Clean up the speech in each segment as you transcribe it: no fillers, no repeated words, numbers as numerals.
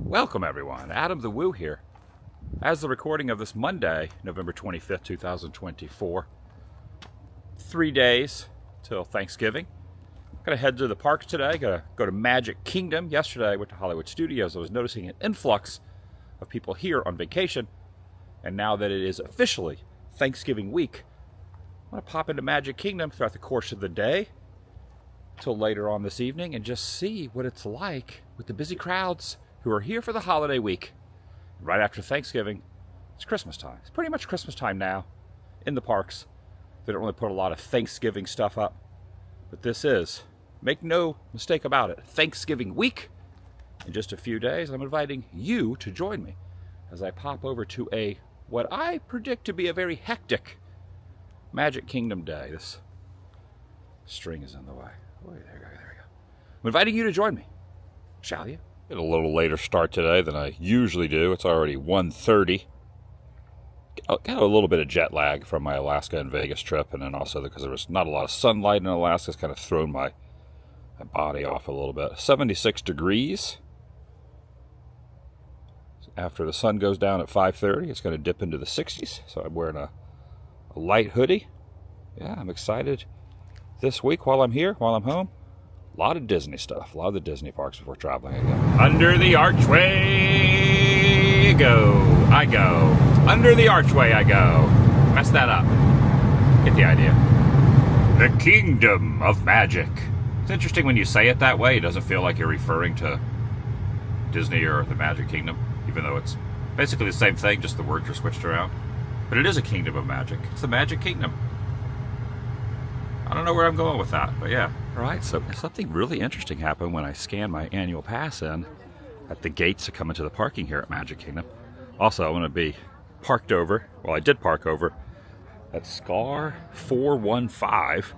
Welcome everyone, Adam the Woo here. As the recording of this Monday, November 25th, 2024, 3 days till Thanksgiving. Gonna head to the parks today, gonna go to Magic Kingdom. Yesterday I went to Hollywood Studios. I was noticing an influx of people here on vacation. And now that it is officially Thanksgiving week, I'm gonna pop into Magic Kingdom throughout the course of the day till later on this evening and just see what it's like with the busy crowds who are here for the holiday week. Right after Thanksgiving, it's Christmas time. It's pretty much Christmas time now in the parks. They don't really put a lot of Thanksgiving stuff up, but this is, make no mistake about it, Thanksgiving week in just a few days. I'm inviting you to join me as I pop over to what I predict to be a very hectic Magic Kingdom day. This string is in the way. Oh, there we go. I'm inviting you to join me, shall you? Get a little later start today than I usually do. It's already 1:30. Got a little bit of jet lag from my Alaska and Vegas trip, and then also because there was not a lot of sunlight in Alaska, it's kind of thrown my body off a little bit. 76 degrees. After the sun goes down at 5:30, it's going to dip into the 60s. So I'm wearing a light hoodie. Yeah, I'm excited this week while I'm here, while I'm home. A lot of Disney stuff, a lot of the Disney parks before traveling again. Under the archway I go. Under the archway I go. Mess that up. Get the idea. The Kingdom of Magic. It's interesting when you say it that way. It doesn't feel like you're referring to Disney or the Magic Kingdom, even though it's basically the same thing, just the words are switched around. But it is a Kingdom of Magic. It's the Magic Kingdom. I don't know where I'm going with that, but yeah. All right, so something really interesting happened when I scanned my annual pass in at the gates to come into the parking here at Magic Kingdom. Also, I'm going to be parked over, well, I did park over at SCAR 415.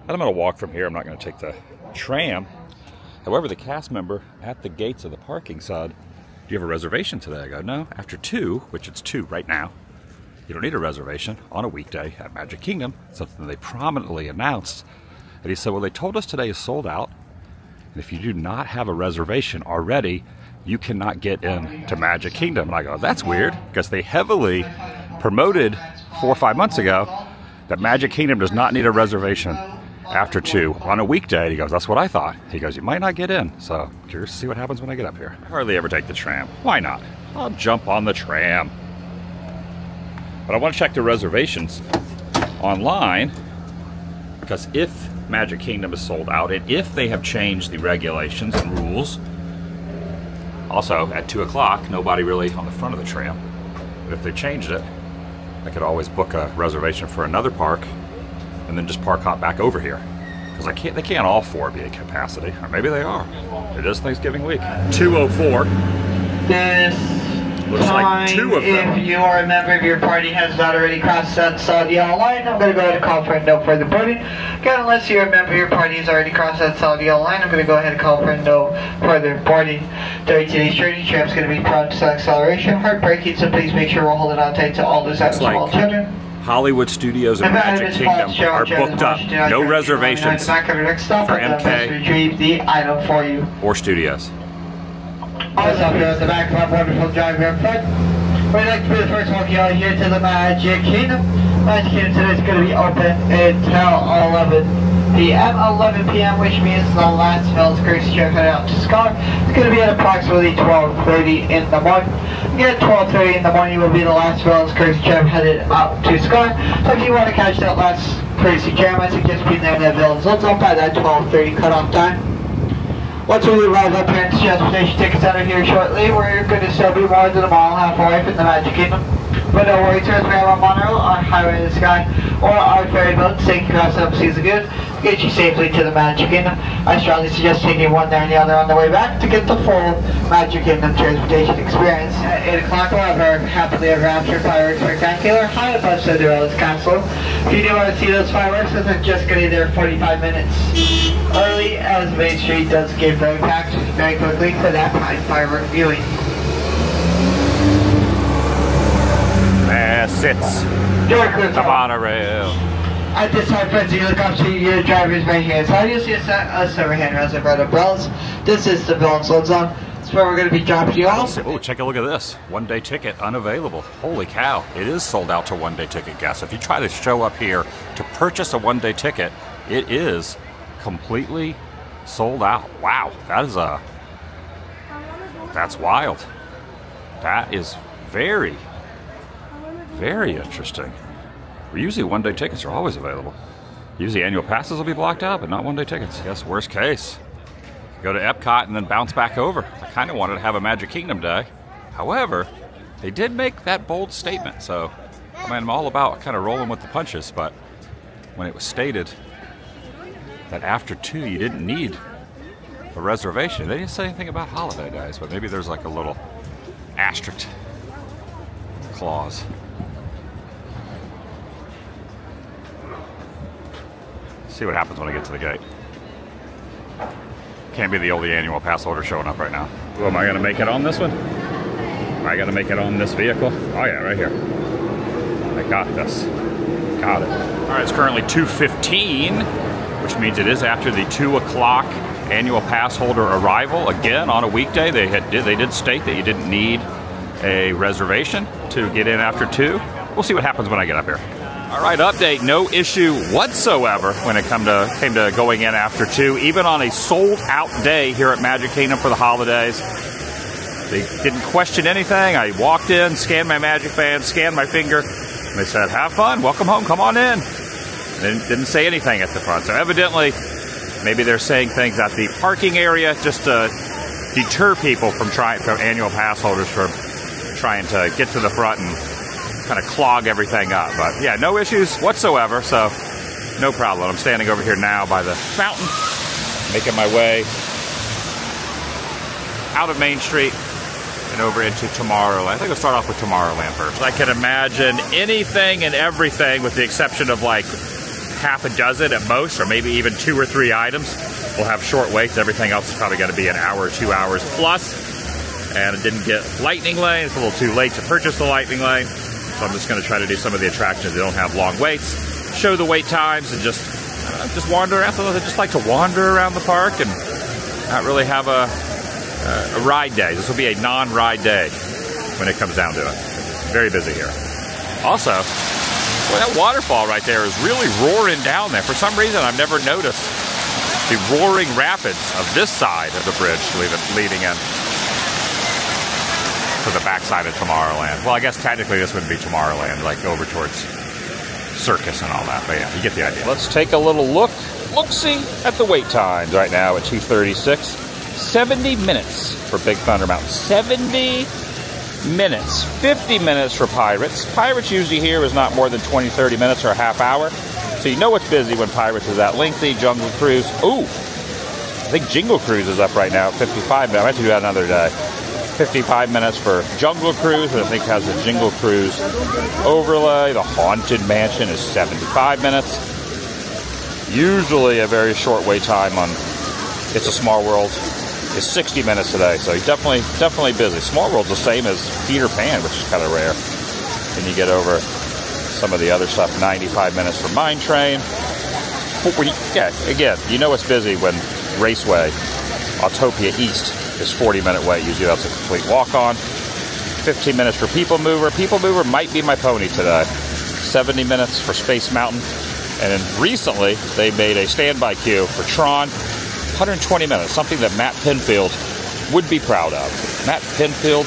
And I'm going to walk from here. I'm not going to take the tram. However, the cast member at the gates of the parking said, "Do you have a reservation today?" I go, "No, after 2, which it's 2 right now. You don't need a reservation on a weekday at Magic Kingdom," something they prominently announced. And he said, "Well, they told us today is sold out. And if you do not have a reservation already, you cannot get into Magic Kingdom." And I go, "That's weird," because they heavily promoted 4 or 5 months ago that Magic Kingdom does not need a reservation after 2 on a weekday. He goes, "That's what I thought." He goes, "You might not get in." So curious to see what happens when I get up here. I hardly ever take the tram. Why not? I'll jump on the tram. But I want to check the reservations online, because if Magic Kingdom is sold out, and if they have changed the regulations and rules, also at 2 o'clock, nobody really on the front of the tram. But if they changed it, I could always book a reservation for another park and then just park hop back over here. Because they can't all 4 be at capacity, or maybe they are. It is Thanksgiving week. 2:04. Looks like 2 of them. If you are a member of your party has not already crossed that solid yellow line, I'm going to go ahead and call for a no further boarding. Again, unless you're a member of your party has already crossed that solid yellow line, I'm going to go ahead and call for a no further boarding. During today's journey, tram's going to be prone to sudden acceleration, heartbreaking, so please make sure we're holding on tight to all those small children. Hollywood Studios and Magic Kingdom are booked up. No reservations for MK retrieve the item for you. or Studios. Also, up here at the back of our wonderful driver up front, we'd like to be the first one out here to the Magic Kingdom. Magic Kingdom today is going to be open until 11 p.m. 11 p.m., which means the last Phil's Courtesy Trip headed out to SCAR. It's going to be at approximately 12:30 in the morning. Again, 12:30 in the morning will be the last Phil's Courtesy Trip headed out to SCAR. So if you want to catch that last courtesy tram, I suggest being there in the Village Zones by that 12:30 cutoff time. Once we arrive up here in the Transportation Ticket Center here shortly, we're going to still be more than a mile and a half away from the Magic Kingdom. But no worries, we have our monorail, our highway in the sky, or our ferry boat taking across the seas of good to get you safely to the Magic Kingdom. I strongly suggest taking one there and the other on the way back to get the full Magic Kingdom transportation experience. At 8 o'clock, we'll have our Happily Ever After Fireworks Spectacular high above Cinderella's Castle. If you do want to see those fireworks, they're just going to be there 45 minutes early, as Main Street does get very packed very quickly for that fine firework viewing. There sits the monorail. At this time, friends, you look up to your driver's right hand side. You'll see us over handrails and red umbrellas. This is the Village Zone. It's That's where we're going to be dropping you off. Oh, check a look at this. One-day ticket unavailable. Holy cow. It is sold out to one-day ticket guests. If you try to show up here to purchase a one-day ticket, it is completely sold out. Wow. That's wild. That is very, very interesting. Usually one-day tickets are always available. Usually annual passes will be blocked out, but not one-day tickets. Yes, worst case. Go to Epcot and then bounce back over. I kind of wanted to have a Magic Kingdom day. However, they did make that bold statement, so I mean, I'm all about kind of rolling with the punches, but when it was stated that after 2 you didn't need a reservation, they didn't say anything about holiday days, but maybe there's like a little asterisk clause. See what happens when I get to the gate. Can't be the only annual pass holder showing up right now. Oh, am I going to make it on this one? Am I going to make it on this vehicle? Oh yeah, right here. I got this. Got it. All right, it's currently 2:15, which means it is after the 2 o'clock annual pass holder arrival. Again, on a weekday, they did state that you didn't need a reservation to get in after 2. We'll see what happens when I get up here. All right, update, no issue whatsoever when it came to going in after 2, even on a sold-out day here at Magic Kingdom for the holidays. They didn't question anything. I walked in, scanned my Magic Band, scanned my finger, and they said, have fun, welcome home, come on in. They didn't say anything at the front, so evidently, maybe they're saying things at the parking area just to deter people from annual pass holders from trying to get to the front and kind of clog everything up. But yeah, no issues whatsoever, so no problem. I'm standing over here now by the fountain, making my way out of Main Street and over into Tomorrowland. I think we'll start off with Tomorrowland first. I can imagine anything and everything with the exception of like half a dozen at most, or maybe even 2 or 3 items. We'll have short waits. Everything else is probably going to be an hour or 2 hours plus. And I didn't get Lightning Lane. It's a little too late to purchase the Lightning Lane. So I'm just going to try to do some of the attractions that don't have long waits, show the wait times, and just wander around. So I just like to wander around the park and not really have a ride day. This will be a non-ride day when it comes down to it. It's very busy here. Also, boy, that waterfall right there is really roaring down there. For some reason, I've never noticed the roaring rapids of this side of the bridge leading in to the backside of Tomorrowland. Well, I guess technically this wouldn't be Tomorrowland, like over towards Circus and all that, but yeah, you get the idea. Let's take a little look-see at the wait times right now at 2:36. 70 minutes for Big Thunder Mountain. 70 minutes. 50 minutes for Pirates. Pirates usually here is not more than 20-30 minutes or a half hour. So you know it's busy when Pirates is that lengthy. Jungle Cruise. Ooh, I think Jingle Cruise is up right now at 55 minutes. I might have to do that another day. 55 minutes for Jungle Cruise, which I think has a Jingle Cruise overlay. The Haunted Mansion is 75 minutes. Usually a very short wait time on It's a Small World is 60 minutes today, so definitely busy. Small World's the same as Peter Pan, which is kind of rare. Then you get over some of the other stuff, 95 minutes for Mine Train. Yeah, again, you know it's busy when Raceway, Autopia East, is 40-minute wait. Usually that's a complete walk-on. 15 minutes for People Mover. People Mover might be my pony today. 70 minutes for Space Mountain. And then recently, they made a standby queue for Tron. 120 minutes, something that Matt Pinfield would be proud of. Matt Pinfield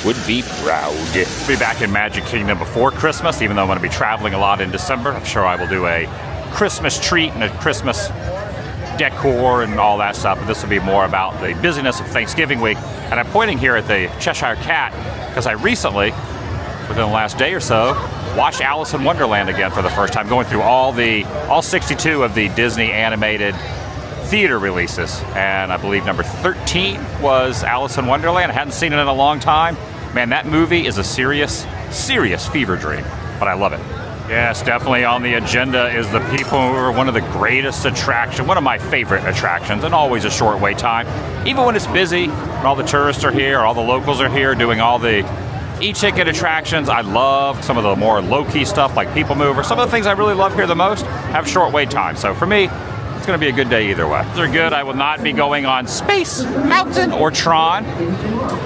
would be proud. I'll be back in Magic Kingdom before Christmas, even though I'm going to be traveling a lot in December. I'm sure I will do a Christmas treat and a Christmas decor and all that stuff, but this will be more about the busyness of Thanksgiving week. And I'm pointing here at the Cheshire Cat because I recently, within the last day or so, watched Alice in Wonderland again for the first time, going through all 62 of the Disney animated theater releases, and I believe number 13 was Alice in Wonderland. I hadn't seen it in a long time. Man, that movie is a serious fever dream, but I love it. Yes, definitely on the agenda is the People Mover, one of the greatest attractions, one of my favorite attractions, and always a short wait time. Even when it's busy, and all the tourists are here, all the locals are here doing all the e-ticket attractions. I love some of the more low-key stuff like People Mover. Some of the things I really love here the most have short wait time. So for me, it's going to be a good day either way. If they're good, I will not be going on Space Mountain or Tron.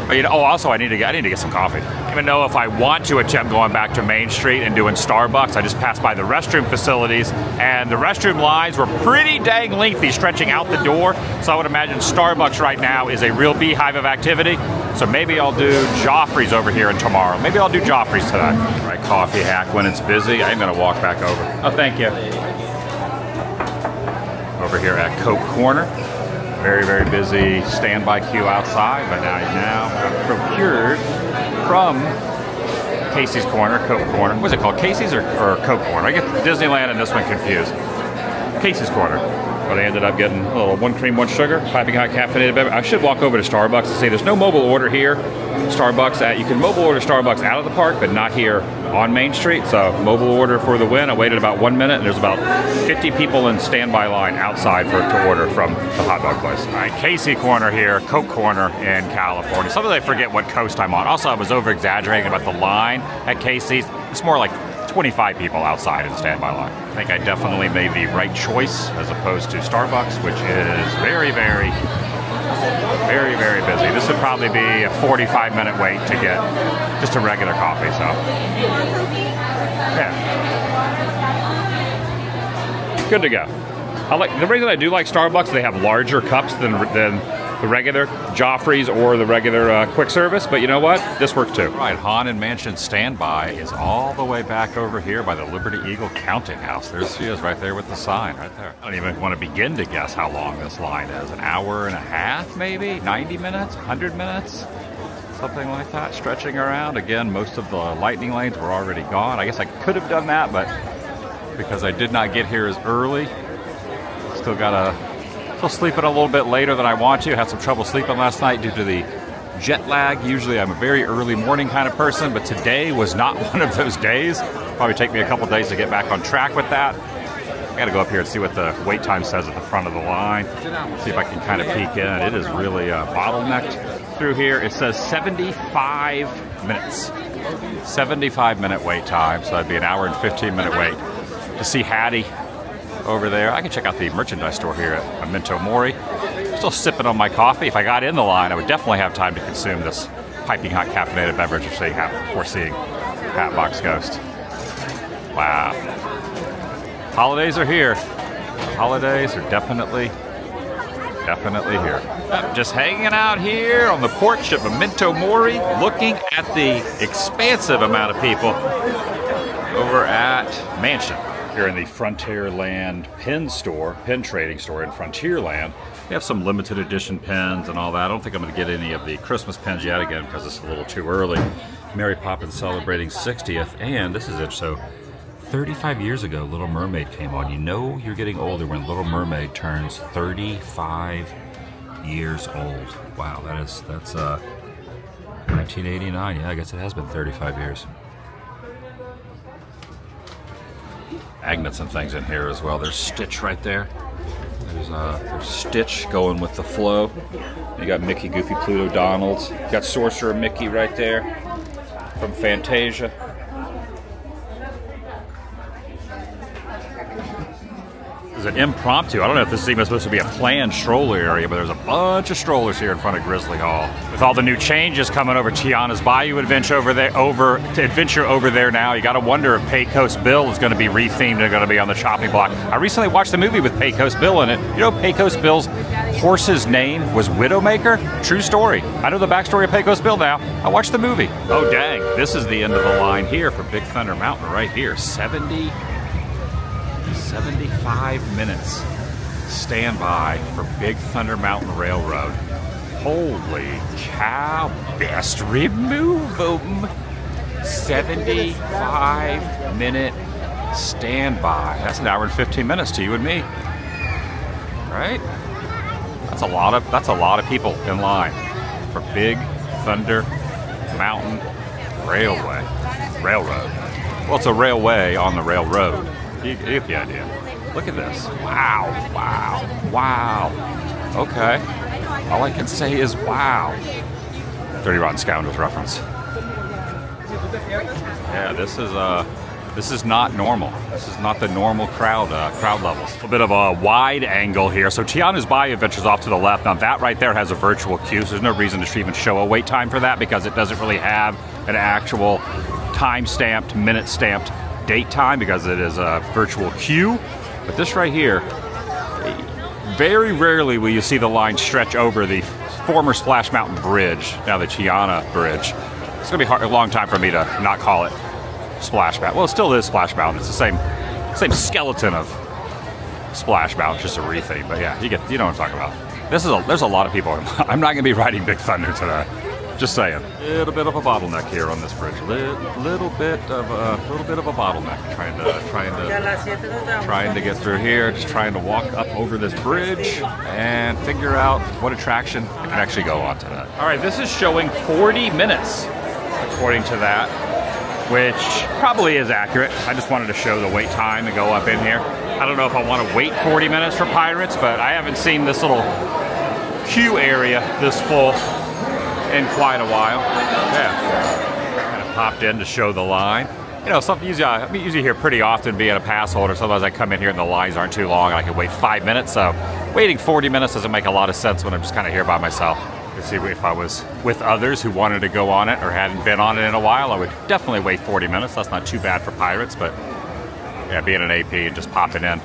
But, you know, oh, also I need to get some coffee. Even though if I want to attempt going back to Main Street and doing Starbucks, I just passed by the restroom facilities, and the restroom lines were pretty dang lengthy, stretching out the door. So I would imagine Starbucks right now is a real beehive of activity. So maybe I'll do Joffrey's over here and tomorrow. Maybe I'll do Joffrey's today. All right, coffee hack when it's busy. I'm going to walk back over. Oh, thank you. Over here at Coke Corner. Very, very busy standby queue outside, but I now have procured from Casey's Corner, Coke Corner. What's it called, Casey's or Coke Corner? I get Disneyland and this one confused. Casey's Corner. But I ended up getting a little 1 cream, 1 sugar, piping hot caffeinated beverage. I should walk over to Starbucks and see there's no mobile order here. Starbucks, you can mobile order Starbucks out of the park, but not here on Main Street. So mobile order for the win. I waited about 1 minute, and there's about 50 people in standby line outside to order from the hot dog place. All right, Casey Corner here, Coke Corner in California. Sometimes I forget what coast I'm on. Also, I was over-exaggerating about the line at Casey's. It's more like 25 people outside in standby line. I think I definitely made the right choice as opposed to Starbucks, which is very, very, very, very busy. This would probably be a 45-minute wait to get just a regular coffee, so. Yeah. Good to go. The reason I do like Starbucks, they have larger cups than the regular Joffrey's or the regular quick service, but you know what? This works too. Right, Haunted Mansion standby is all the way back over here by the Liberty Eagle Counting House. There she is right there with the sign right there. I don't even want to begin to guess how long this line is. An hour and a half maybe? 90 minutes? 100 minutes? Something like that, stretching around. Again, most of the lightning lanes were already gone. I guess I could have done that, but because I did not get here as early, still sleeping a little bit later than I want to. Had some trouble sleeping last night due to the jet lag. Usually I'm a very early morning kind of person, but today was not one of those days. Probably take me a couple days to get back on track with that. I gotta go up here and see what the wait time says at the front of the line. See if I can kind of peek in. It is really bottlenecked through here. It says 75 minutes. 75-minute wait time, so that'd be an hour and 15-minute wait to see Hattie over there. I can check out the merchandise store here at Memento Mori. Still sipping on my coffee. If I got in the line, I would definitely have time to consume this piping hot caffeinated beverage before seeing Hatbox Ghost. Wow. Holidays are here. Holidays are definitely here. I'm just hanging out here on the porch at Memento Mori, looking at the expansive amount of people over at Mansion. Here in the Frontierland pin trading store in Frontierland. We have some limited edition pins and all that. I don't think I'm going to get any of the Christmas pins yet, again, because it's a little too early. Mary Poppins celebrating 60th, and this is it. So 35 years ago, Little Mermaid came on. You know you're getting older when Little Mermaid turns 35 years old. Wow, that's 1989. Yeah, I guess it has been 35 years. Magnets and things in here as well. There's Stitch right there. There's Stitch going with the flow. You got Mickey, Goofy, Pluto, Donald's. You got Sorcerer Mickey right there from Fantasia. This is an impromptu. I don't know if this is even supposed to be a planned stroller area, but there's a bunch of strollers here in front of Grizzly Hall. With all the new changes coming over Tiana's Bayou Adventure over there now, you got to wonder if Pecos Bill is going to be rethemed and going to be on the chopping block. I recently watched a movie with Pecos Bill in it. You know, Pecos Bill's horse's name was Widowmaker. True story. I know the backstory of Pecos Bill now. I watched the movie. Oh dang! This is the end of the line here for Big Thunder Mountain right here. 75 minutes standby for Big Thunder Mountain Railroad. Holy cow, best remove them. 75-minute standby. That's an hour and 15 minutes to you and me. Right? That's a lot of people in line for Big Thunder Mountain Railroad. Well, it's a railway on the railroad. You get the idea. Look at this. Wow, wow, wow. Okay. All I can say is wow. 30 Rotten Scoundrels reference. Yeah, this is This is not normal. This is not the normal crowd levels. A little bit of a wide angle here. So Tiana's Bayou Adventure's off to the left. Now that right there has a virtual queue, so there's no reason to even show a wait time for that because it doesn't really have an actual time-stamped, minute-stamped date time because it is a virtual queue. But this right here, very rarely will you see the line stretch over the former Splash Mountain Bridge, now the Tiana Bridge. It's gonna be a long time for me to not call it Splash Mountain. Well, it still is Splash Mountain. It's the same skeleton of Splash Mountain, just a retheme. But yeah, you know what I'm talking about. There's a lot of people. I'm not gonna be riding Big Thunder today. Just saying. A little bit of a bottleneck here on this bridge. Little bit of a bottleneck. Trying to get through here. Just trying to walk up over this bridge and figure out what attraction I can actually go on today. All right, this is showing 40 minutes according to that, which probably is accurate. I just wanted to show the wait time and go up in here. I don't know if I want to wait 40 minutes for Pirates, but I haven't seen this little queue area this full in quite a while. Yeah, kind of popped in to show the line. You know, something I'm usually here pretty often being a pass holder. Sometimes I come in here and the lines aren't too long and I can wait 5 minutes. So waiting 40 minutes doesn't make a lot of sense when I'm just kind of here by myself. To see if I was with others who wanted to go on it or hadn't been on it in a while, I would definitely wait 40 minutes. That's not too bad for Pirates, but yeah, being an AP and just popping in.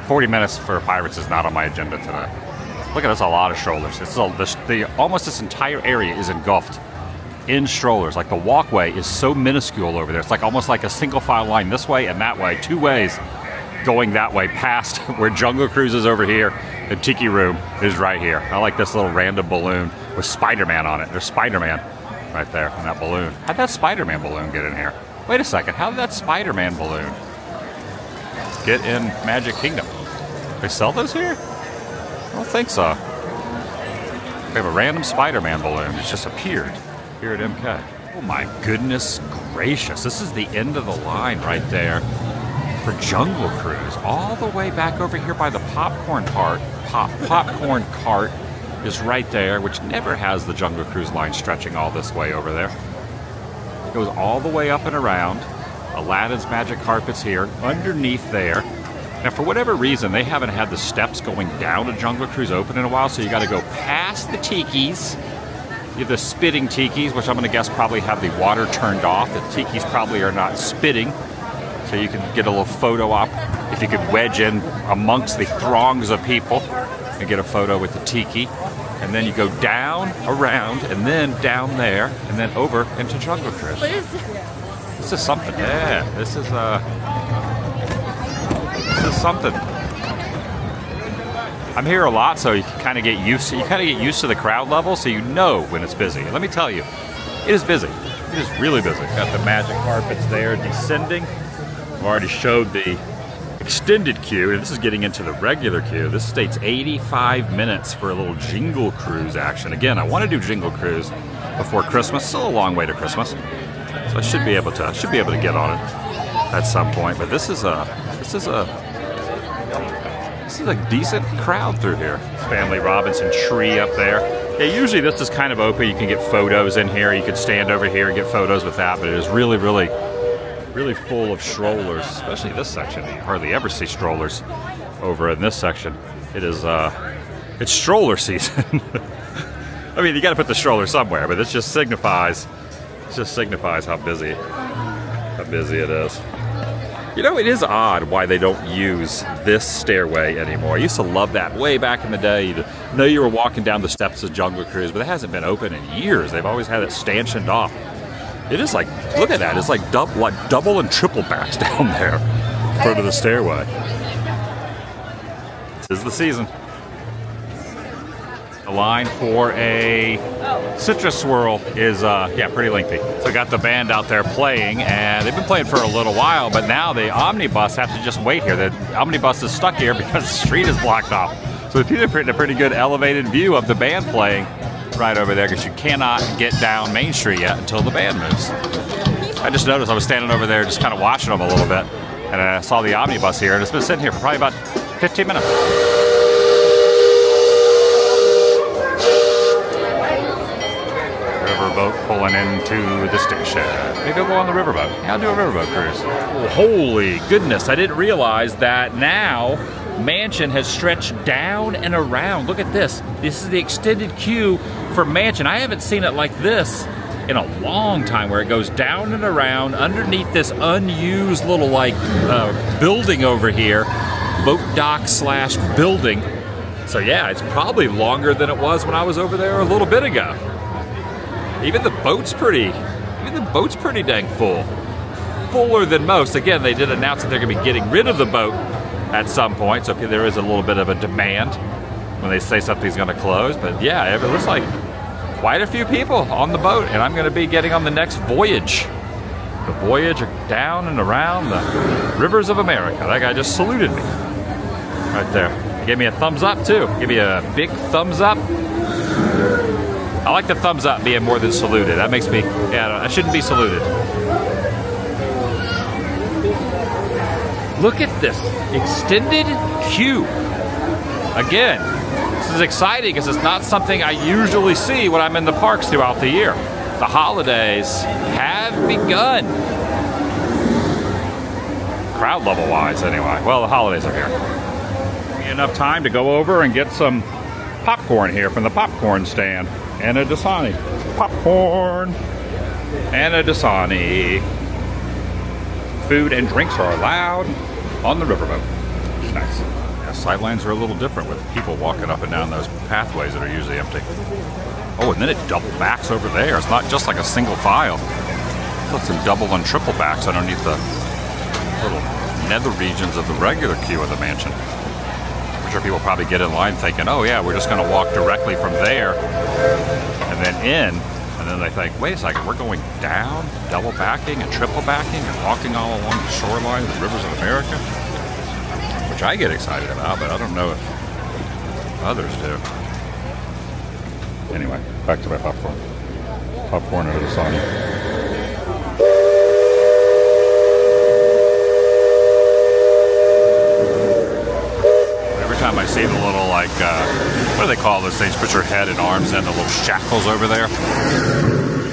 40 minutes for Pirates is not on my agenda today. Look at this, a lot of strollers. Almost this entire area is engulfed in strollers. Like the walkway is so minuscule over there. It's like almost like a single file line this way and that way, two ways going that way past where Jungle Cruise is over here. The Tiki Room is right here. I like this little random balloon with Spider-Man on it. There's Spider-Man right there in that balloon. How'd that Spider-Man balloon get in here? Wait a second, how did that Spider-Man balloon get in Magic Kingdom? They sell those here? I don't think so. We have a random Spider-Man balloon. It's just appeared here at MK. Oh my goodness gracious. This is the end of the line right there for Jungle Cruise. All the way back over here by the popcorn cart. Popcorn cart is right there, which never has the Jungle Cruise line stretching all this way over there. It goes all the way up and around. Aladdin's Magic Carpet's here, underneath there. Now, for whatever reason, they haven't had the steps going down to Jungle Cruise open in a while, so you got to go past the tikis. You have the spitting tikis, which I'm going to guess probably have the water turned off. The tikis probably are not spitting, so you can get a little photo op if you could wedge in amongst the throngs of people and get a photo with the tiki. And then you go down, around, and then down there, and then over into Jungle Cruise. What is this? This is something. Yeah, this is something. I'm here a lot, so you can kind of get used to. You kind of get used to the crowd level, so you know when it's busy. And let me tell you, it is busy. It is really busy. Got the Magic Carpets there descending. I've already showed the extended queue, and this is getting into the regular queue. This states 85 minutes for a little Jingle Cruise action. Again, I want to do Jingle Cruise before Christmas. Still a long way to Christmas, so I should be able to get on it at some point. But this is a decent crowd through here. Family Robinson tree up there. Yeah, usually this is kind of open. You can get photos in here. You can stand over here and get photos with that. But it is really, really, really full of strollers, especially this section. You hardly ever see strollers over in this section. It is, it's stroller season. I mean, you got to put the stroller somewhere, but it just signifies how busy it is. You know, it is odd why they don't use this stairway anymore. I used to love that way back in the day. You know you were walking down the steps of Jungle Cruise, but it hasn't been open in years. They've always had it stanchioned off. It is like, look at that. It's like double and triple backs down there in front of the stairway. This is the season. The line for a Citrus Swirl is, yeah, pretty lengthy. So we got the band out there playing, and they've been playing for a little while, but now the omnibus has to just wait here. The omnibus is stuck here because the street is blocked off. So it's a pretty good elevated view of the band playing right over there, because you cannot get down Main Street yet until the band moves. I just noticed I was standing over there just kind of watching them a little bit, and I saw the omnibus here, and it's been sitting here for probably about 15 minutes. boat pulling into the station. Maybe I'll go on the riverboat. Yeah, I'll do a riverboat cruise. Oh, holy goodness, I didn't realize that now Mansion has stretched down and around. Look at this. This is the extended queue for Mansion. I haven't seen it like this in a long time, where it goes down and around underneath this unused little like building over here, boat dock slash building. So yeah, it's probably longer than it was when I was over there a little bit ago. Even the boat's pretty dang full. Fuller than most. Again, they did announce that they're gonna be getting rid of the boat at some point, so there is a little bit of a demand when they say something's gonna close. But yeah, it looks like quite a few people on the boat, and I'm gonna be getting on the next voyage. The voyage down and around the rivers of America. That guy just saluted me right there. He gave me a thumbs up too. Give me a big thumbs up. I like the thumbs up being more than saluted. That makes me, yeah, I shouldn't be saluted. Look at this extended queue. Again, this is exciting because it's not something I usually see when I'm in the parks throughout the year. The holidays have begun. Crowd level wise anyway. Well, the holidays are here. Give me enough time to go over and get some popcorn here from the popcorn stand. And a Dasani. Popcorn. And a Dasani. Food and drinks are allowed on the riverboat. Nice. Yeah, sightlines are a little different with people walking up and down those pathways that are usually empty. Oh, and then it double backs over there. It's not just like a single file. It's some double and triple backs underneath the little nether regions of the regular queue of the Mansion. I'm sure people probably get in line thinking, oh yeah, we're just going to walk directly from there and then in. And then they think, wait a second, we're going down, double backing and triple backing and walking all along the shoreline of the rivers of America? Which I get excited about, but I don't know if others do. Anyway, back to my popcorn. Popcorn and a Dasani. Every time I see the little, like, what do they call those things? Put your head and arms in, the little shackles over there. I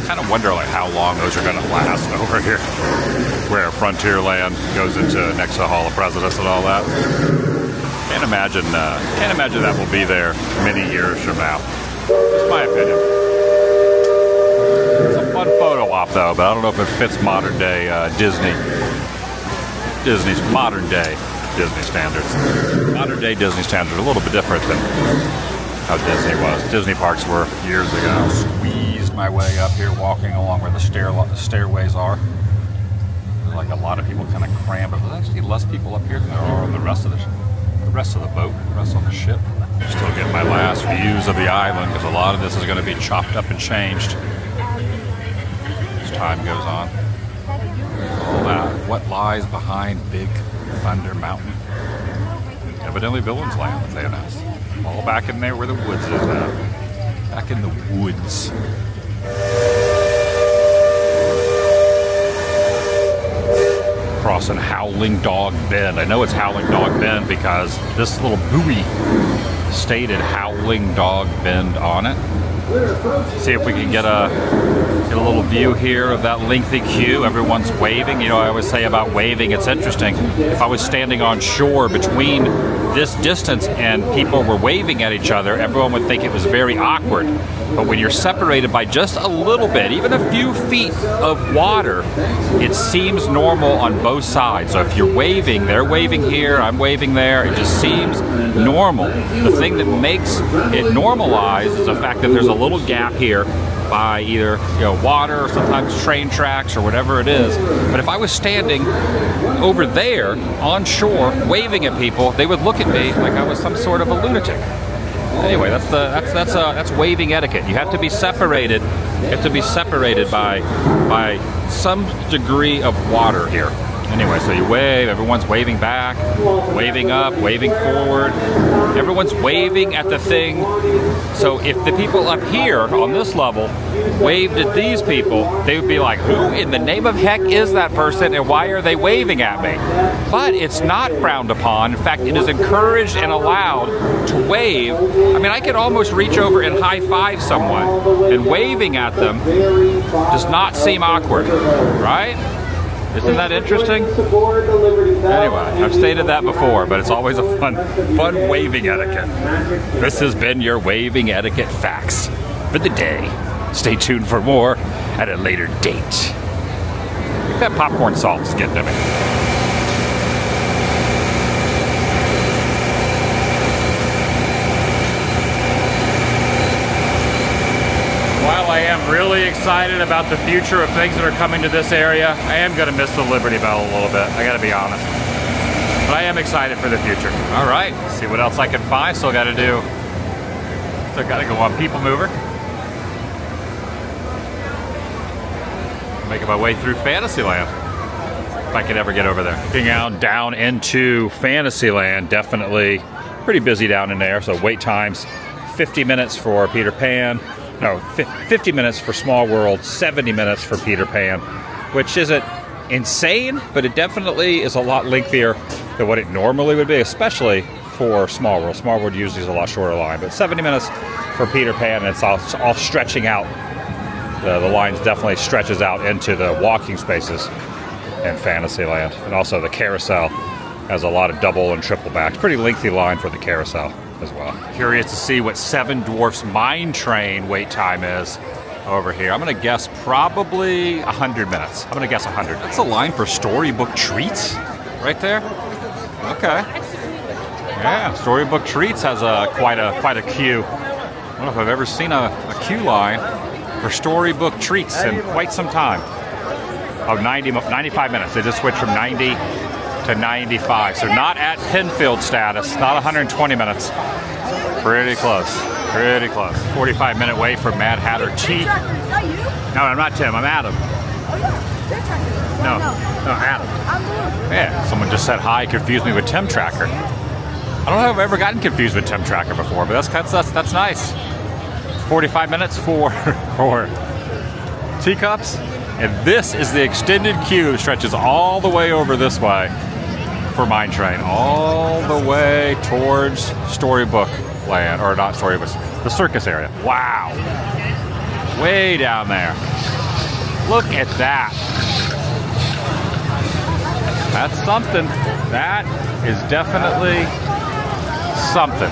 kind of wonder, like, how long those are going to last over here. Where Frontierland goes into next to the Hall of Presidents and all that. Can't imagine that will be there many years from now. That's my opinion. It's a fun photo op though, but I don't know if it fits modern day Disney's modern day Disney standards. Modern day Disney standards are a little bit different than how Disney was. Disney parks were years ago. Squeezed my way up here, walking along where the stairways are. Like a lot of people kind of crammed, but there's actually less people up here than there are on the rest of the boat, the rest on the ship. Still getting my last views of the island because a lot of this is going to be chopped up and changed as time goes on. All that, what lies behind Big Thunder Mountain? Evidently Villain's Land, as they announced. All back in there where the woods is now. Back in the woods. Crossing Howling Dog Bend. I know it's Howling Dog Bend because this little buoy stated Howling Dog Bend on it. See if we can get a little view here of that lengthy queue. Everyone's waving. You know, I always say about waving, it's interesting. If I was standing on shore between this distance and people were waving at each other, everyone would think it was very awkward. But when you're separated by just a little bit, even a few feet of water, it seems normal on both sides. So if you're waving, they're waving here, I'm waving there, it just seems normal. The thing that makes it normalized is the fact that there's a little gap here by either water or sometimes train tracks or whatever it is. But if I was standing over there on shore waving at people, they would look at me like I was some sort of a lunatic. Anyway, that's waving etiquette. You have to be separated. You have to be separated by some degree of water here. Anyway, so you wave, everyone's waving back, waving up, waving forward. Everyone's waving at the thing. So if the people up here on this level waved at these people, they would be like, who in the name of heck is that person and why are they waving at me? But it's not frowned upon. In fact, it is encouraged and allowed to wave. I mean, I could almost reach over and high-five someone, and waving at them does not seem awkward, right? Isn't that interesting? Anyway, I've stated that before, but it's always a fun waving etiquette. This has been your waving etiquette facts for the day. Stay tuned for more at a later date. I think that popcorn salt is getting to me. While I am really excited about the future of things that are coming to this area, I am going to miss the Liberty Bell a little bit. I got to be honest. But I am excited for the future. All right, see what else I can find. Still got to go on People Mover. Making my way through Fantasyland. If I can ever get over there. Looking out down into Fantasyland, definitely pretty busy down in there. So wait times, 50 minutes for Peter Pan. No, 50 minutes for Small World, 70 minutes for Peter Pan, which isn't insane, but it definitely is a lot lengthier than what it normally would be, especially for Small World. Small World usually is a lot shorter line, but 70 minutes for Peter Pan, and it's all stretching out. The line definitely stretches out into the walking spaces in Fantasyland, and also the carousel has a lot of double and triple backs. Pretty lengthy line for the carousel as well. Curious to see what Seven Dwarfs Mine Train wait time is over here. I'm gonna guess probably 100 minutes. I'm gonna guess 100. That's a line for Storybook Treats right there. Okay. Yeah, Storybook Treats has quite a queue. I don't know if I've ever seen a queue line for Storybook Treats in quite some time. Oh, 95 minutes. They just switched from 90 to 95. So not at Penfield status, not 120 minutes. Pretty close, pretty close. 45-minute wait for Mad Hatter Tea. No, I'm not Tim, I'm Adam. No, Adam. Yeah, someone just said hi, confused me with Tim Tracker. I don't know if I've ever gotten confused with Tim Tracker before, but that's nice. 45 minutes for teacups. And this is the extended queue that stretches all the way over this way for Mine Train. All the way towards Storybook Land, or not Storybook, the circus area. Wow. Way down there. Look at that. That's something. That is definitely something.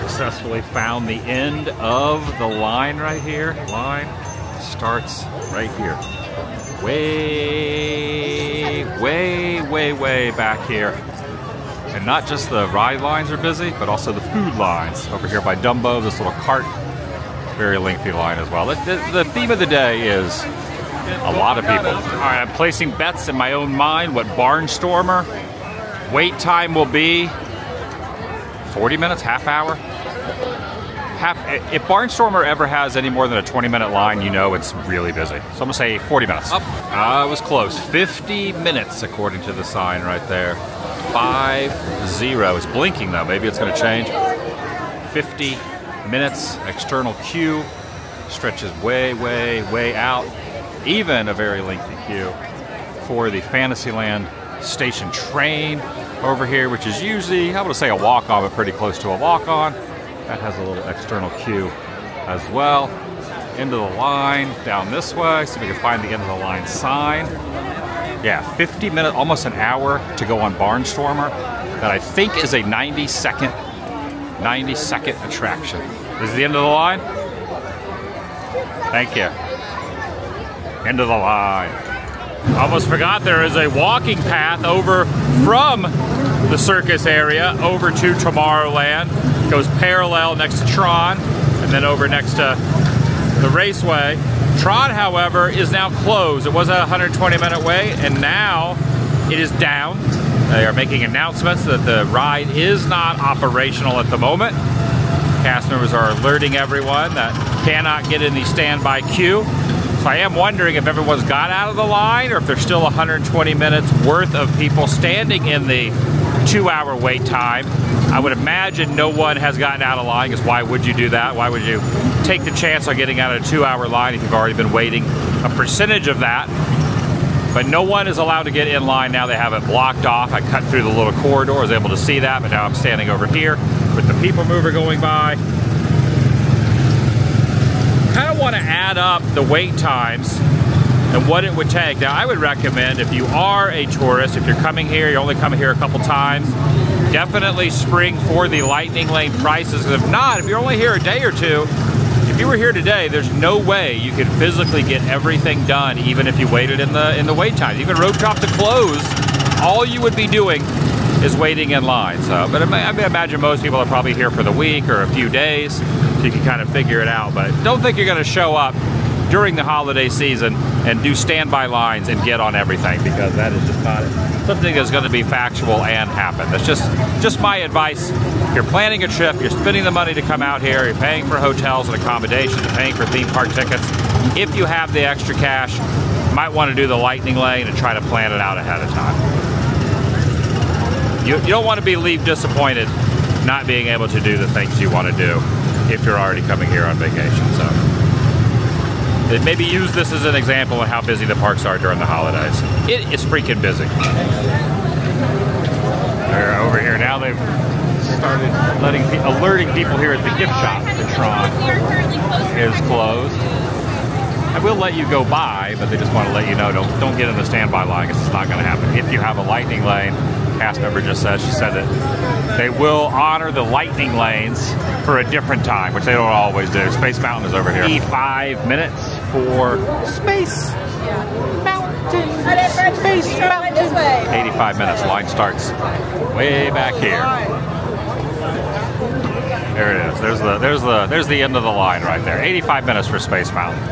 Successfully found the end of the line right here. Line starts right here. Way back here. And not just the ride lines are busy, but also the food lines. Over here by Dumbo, this little cart, very lengthy line as well. The theme of the day is a lot of people. All right, I'm placing bets in my own mind what Barnstormer wait time will be. 40 minutes, half hour? If Barnstormer ever has any more than a 20-minute line, you know it's really busy. So I'm gonna say 40 minutes. I was close. 50 minutes according to the sign right there. 50. It's blinking though. Maybe it's gonna change. 50 minutes. External queue stretches way out. Even a very lengthy queue for the Fantasyland station train over here, which is usually, I would say, a walk-on, but pretty close to a walk-on. That has a little external queue as well. End of the line down this way. See if we can find the end of the line sign. Yeah, 50 minutes, almost an hour to go on Barnstormer. That I think is a 90-second attraction. This is the end of the line. Thank you. End of the line. Almost forgot there is a walking path over from the circus area over to Tomorrowland. Goes parallel next to Tron and then over next to the Raceway. Tron, however, is now closed. It was a 120-minute wait, and now it is down. They are making announcements that the ride is not operational at the moment. Cast members are alerting everyone that cannot get in the standby queue So I am wondering if everyone's got out of the line or if there's still 120 minutes worth of people standing in the 2-hour wait time. I would imagine no one has gotten out of line, because why would you do that? Why would you take the chance on getting out of a 2-hour line if you've already been waiting a percentage of that? But no one is allowed to get in line now. They have it blocked off. I cut through the little corridor, I was able to see that, but now I'm standing over here with the people mover going by. Kind of want to add up the wait times and what it would take. Now, I would recommend, if you are a tourist, if you're coming here, you're only coming here a couple times, definitely spring for the lightning lane prices. If not, if you're only here a day or two, if you were here today, there's no way you could physically get everything done, even if you waited in the wait time. Even rope drop to close, all you would be doing is waiting in line. So, but I imagine most people are probably here for the week or a few days, so you can kind of figure it out. But don't think you're going to show up during the holiday season and do standby lines and get on everything, because that is just not something that's going to be factual and happen. That's just my advice. If you're planning a trip, you're spending the money to come out here, you're paying for hotels and accommodations, you're paying for theme park tickets. If you have the extra cash, you might want to do the lightning lane and try to plan it out ahead of time. You don't want to leave disappointed not being able to do the things you want to do if you're already coming here on vacation. So maybe use this as an example of how busy the parks are during the holidays. It is freaking busy. They're over here now. They've started alerting people here at the gift shop that Tron is closed. I will let you go by, but they just want to let you know, don't get in the standby line, because it's not going to happen. If you have a lightning lane, cast member just said, she said that they will honor the lightning lanes for a different time, which they don't always do. Space Mountain is over here. 85 minutes for Space Mountain. Space Mountain. 85 minutes. Line starts way back here. There it is. There's the end of the line right there. 85 minutes for Space Mountain.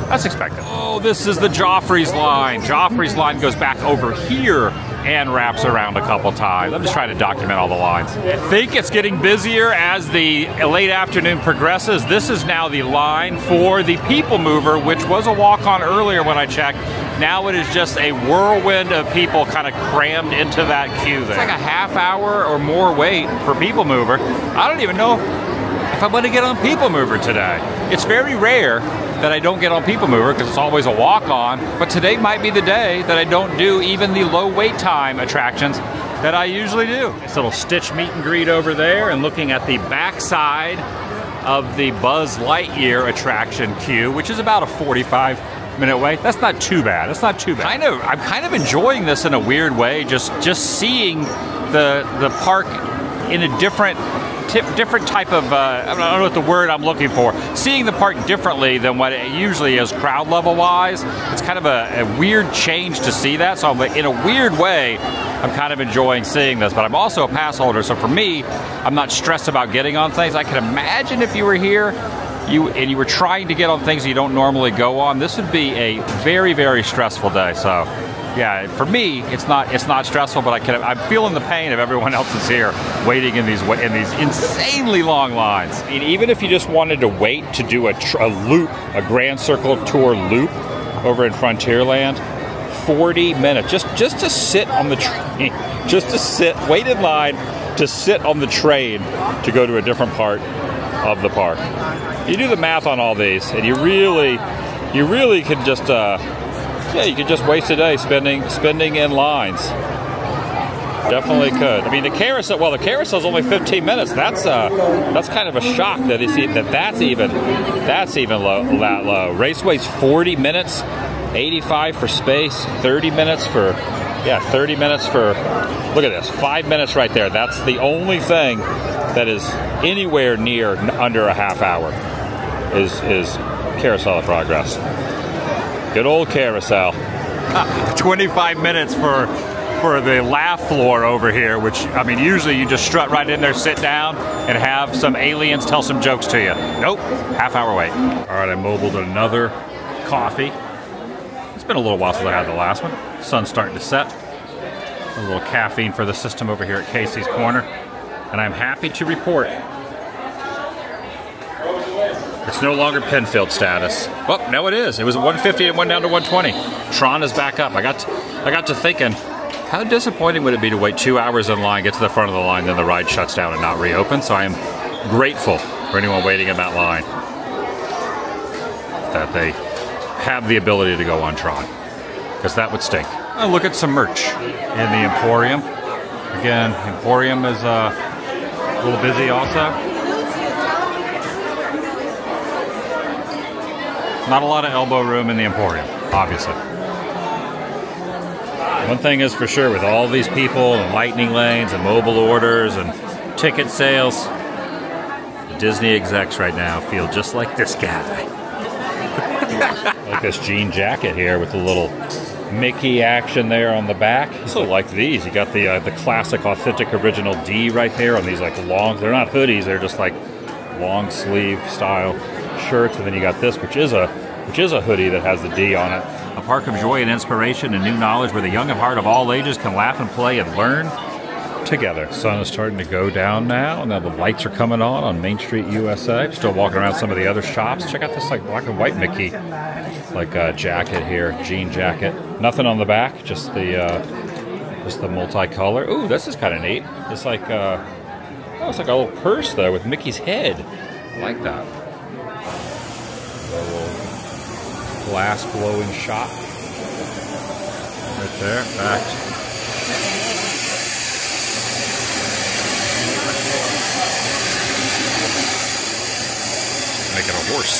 That's expected. Oh, this is the Joffrey's line. Joffrey's line goes back over here and wraps around a couple times. I'm just trying to document all the lines. I think it's getting busier as the late afternoon progresses. This is now the line for the People Mover, which was a walk-on earlier when I checked. Now it is just a whirlwind of people kind of crammed into that queue there. It's like a half hour or more wait for People Mover. I don't even know if I'm going to get on People Mover today. It's very rare that I don't get on People Mover because it's always a walk-on, but today might be the day that I don't do even the low wait time attractions that I usually do. This little Stitch meet and greet over there, and looking at the backside of the Buzz Lightyear attraction queue, which is about a 45-minute wait. That's not too bad. That's not too bad. I'm kind of enjoying this in a weird way, just seeing the park in a different type of, I don't know what the word I'm looking for, seeing the park differently than what it usually is crowd level wise. It's kind of a weird change to see that, so in a weird way, I'm kind of enjoying seeing this, but I'm also a pass holder, so for me, I'm not stressed about getting on things. I can imagine if you were here, and you were trying to get on things you don't normally go on, this would be a very, very stressful day, so. Yeah, for me, it's not stressful, but I'm feeling the pain of everyone else that's here waiting in these insanely long lines. I mean, even if you just wanted to wait to do a loop, a Grand Circle Tour loop over in Frontierland, 40 minutes just to sit on the train, wait in line to sit on the train to go to a different part of the park. You do the math on all these, and you really could just. Yeah, you could just waste a day spending in lines. Definitely could. I mean, the carousel. Well, the carousel's only 15 minutes. That's kind of a shock that that's even that low. Raceway's 40 minutes, 85 for Space, 30 minutes for 30 miness for. Look at this, 5 minutes right there. That's the only thing that is anywhere near under a half hour. Is Carousel of Progress. Good old carousel. 25 minutes for the laugh floor over here, which, I mean, usually you just strut right in there, sit down, and have some aliens tell some jokes to you. Nope, half hour wait. All right, I mobiled another coffee. It's been a little while since I had the last one. Sun's starting to set. A little caffeine for the system over here at Casey's Corner. And I'm happy to report It's no longer Penfield status. Well, no it is. It was 150 and went down to 120. Tron is back up. I got to thinking, how disappointing would it be to wait 2 hours in line, get to the front of the line, then the ride shuts down and not reopen? So I am grateful for anyone waiting in that line that they have the ability to go on Tron, because that would stink. Oh, look at some merch in the Emporium. Again, Emporium is a little busy also. Not a lot of elbow room in the Emporium, obviously. One thing is for sure, with all these people and lightning lanes and mobile orders and ticket sales, the Disney execs right now feel just like this guy. Like this jean jacket here with the little Mickey action there on the back. I also like these. You got the classic, authentic, original D right there on these like long. They're not hoodies. They're just like long sleeve style shirts. And then you got this, which is a hoodie that has the D on it. A park of joy and inspiration and new knowledge where the young of heart of all ages can laugh and play and learn together. Sun is starting to go down now, and now the lights are coming on Main Street, USA. Still walking around some of the other shops. Check out this like black and white Mickey like jacket here, jean jacket. Nothing on the back, just the multicolor. Ooh, this is kind of neat. It's like oh, it's like a little purse though with Mickey's head. I like that. A little glass blowing shot right there. Back. Make it a horse.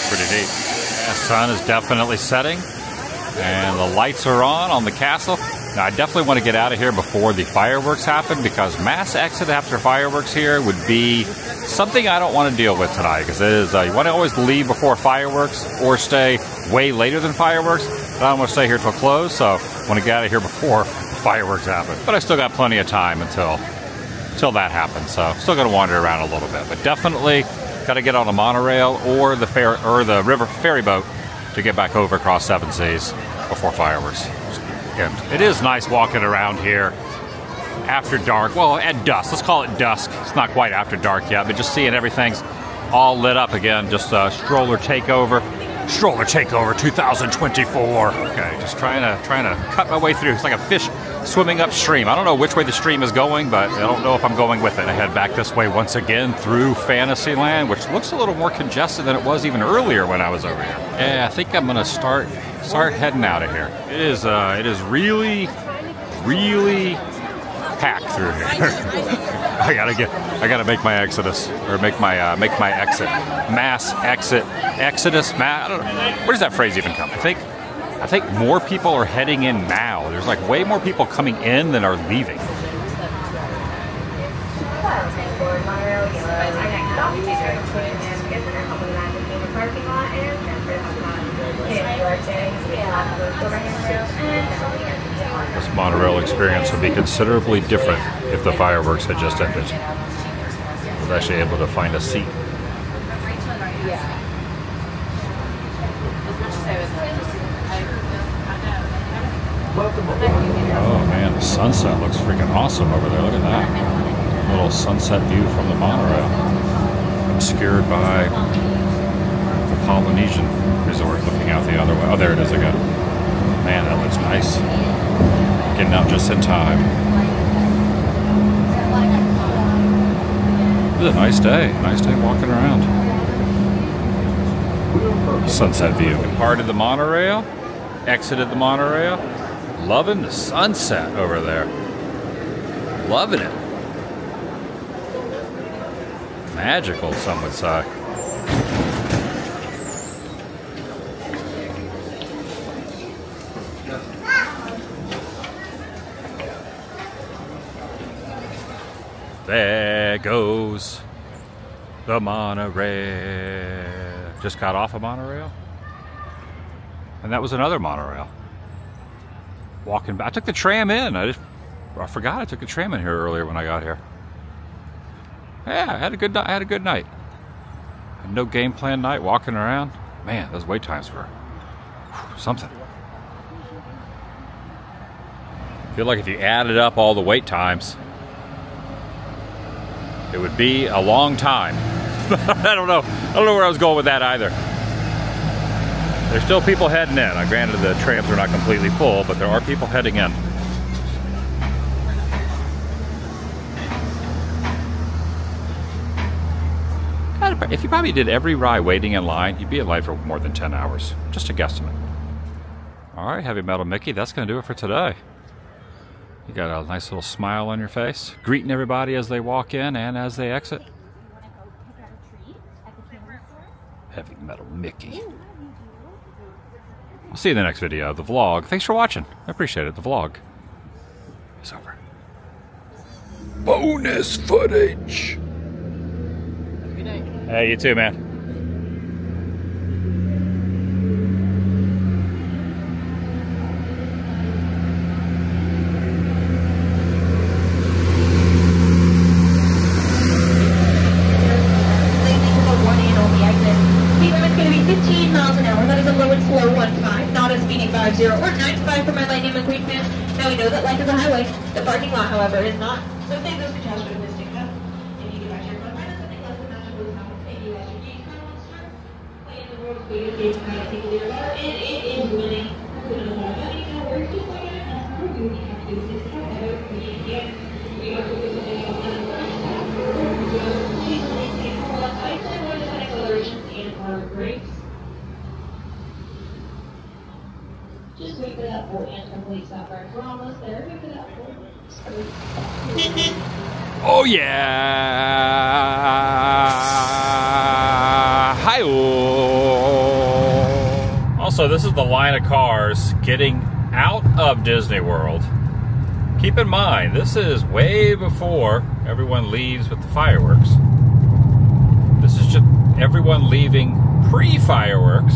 Pretty neat. The sun is definitely setting, and the lights are on the castle. Now, I definitely want to get out of here before the fireworks happen, because mass exit after fireworks here would be something I don't want to deal with tonight, because it is, you want to always leave before fireworks or stay way later than fireworks. But I don't want to stay here till close, so I want to get out of here before fireworks happen. But I still got plenty of time until that happens, so still going to wander around a little bit. But definitely got to get on a monorail or the river ferry boat to get back over across Seven Seas before fireworks. And it is nice walking around here after dark. Well, at dusk. Let's call it dusk. It's not quite after dark yet, but just seeing everything's all lit up again. Just stroller takeover. Stroller takeover 2024. Okay, just trying to cut my way through. It's like a fish swimming upstream. I don't know which way the stream is going, but I don't know if I'm going with it. I head back this way once again through Fantasyland, which looks a little more congested than it was even earlier when I was over here. Yeah, I think I'm gonna start heading out of here. It is really packed through here. I gotta make my exodus, or make my exit, mass exit, exodus. I don't know. Where does that phrase even come? I think more people are heading in now. There's like way more people coming in than are leaving. This monorail experience would be considerably different if the fireworks had just ended. I was actually able to find a seat. Oh man, the sunset looks freaking awesome over there. Look at that. Little sunset view from the monorail. Obscured by the Polynesian resort looking out the other way. Oh, there it is again. Man, that looks nice. Getting out just in time. It was a nice day. Nice day walking around. Sunset view. Departed the monorail. Exited the monorail. Loving the sunset over there. Loving it. Magical, some would say. There goes the monorail. Just got off a monorail. And that was another monorail. Walking back. I took the tram in. I forgot I took the tram in here earlier when I got here. Yeah, I had a good night. No game plan night, walking around. Man, those wait times were something. I feel like if you added up all the wait times, it would be a long time. I don't know where I was going with that either. There's still people heading in. Granted, the trams are not completely full, but there are people heading in. If you probably did every ride waiting in line, you'd be in line for more than 10 hours. Just a guesstimate. All right, Heavy Metal Mickey, that's going to do it for today. You got a nice little smile on your face, greeting everybody as they walk in and as they exit. Heavy Metal Mickey. I'll see you in the next video, the vlog. Thanks for watching. I appreciate it. The vlog is over. Bonus footage. Good night. Hey, you too, man. Or 95 for my Lightning McQueen fans. Now we know that life is a highway. The parking lot, however, is not. So if those catastrophes stick up, if you get back to your front right, something less than magical is happening. Maybe you watch your games, kind of monster. Play in the world's biggest game, kind of take a little better, and it is winning. We don't know how money, how we're just like it, and how we have to do this. However, we can't. We have to do something else. And we're just going to do it. Please, please, take a lot of time. And we're just going to accelerations and hard brakes. Just wait for that full and complete stop bar. We're almost there. Wait for that full. Oh yeah! Hi-oh! Also, this is the line of cars getting out of Disney World. Keep in mind, this is way before everyone leaves with the fireworks. This is just everyone leaving pre-fireworks,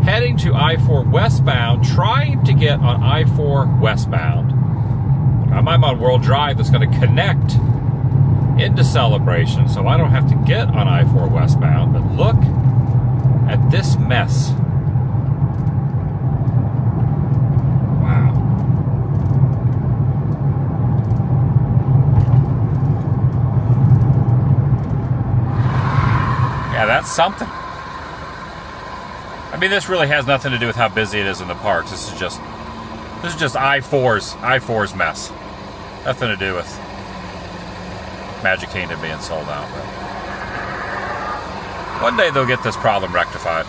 heading to I-4 westbound, trying to get on I-4 westbound. I'm on World Drive that's going to connect into Celebration, so I don't have to get on I-4 westbound. But look at this mess. Wow. Yeah, that's something. I mean, this really has nothing to do with how busy it is in the parks. This is just I-4's mess. Nothing to do with Magic Kingdom being sold out. But one day they'll get this problem rectified.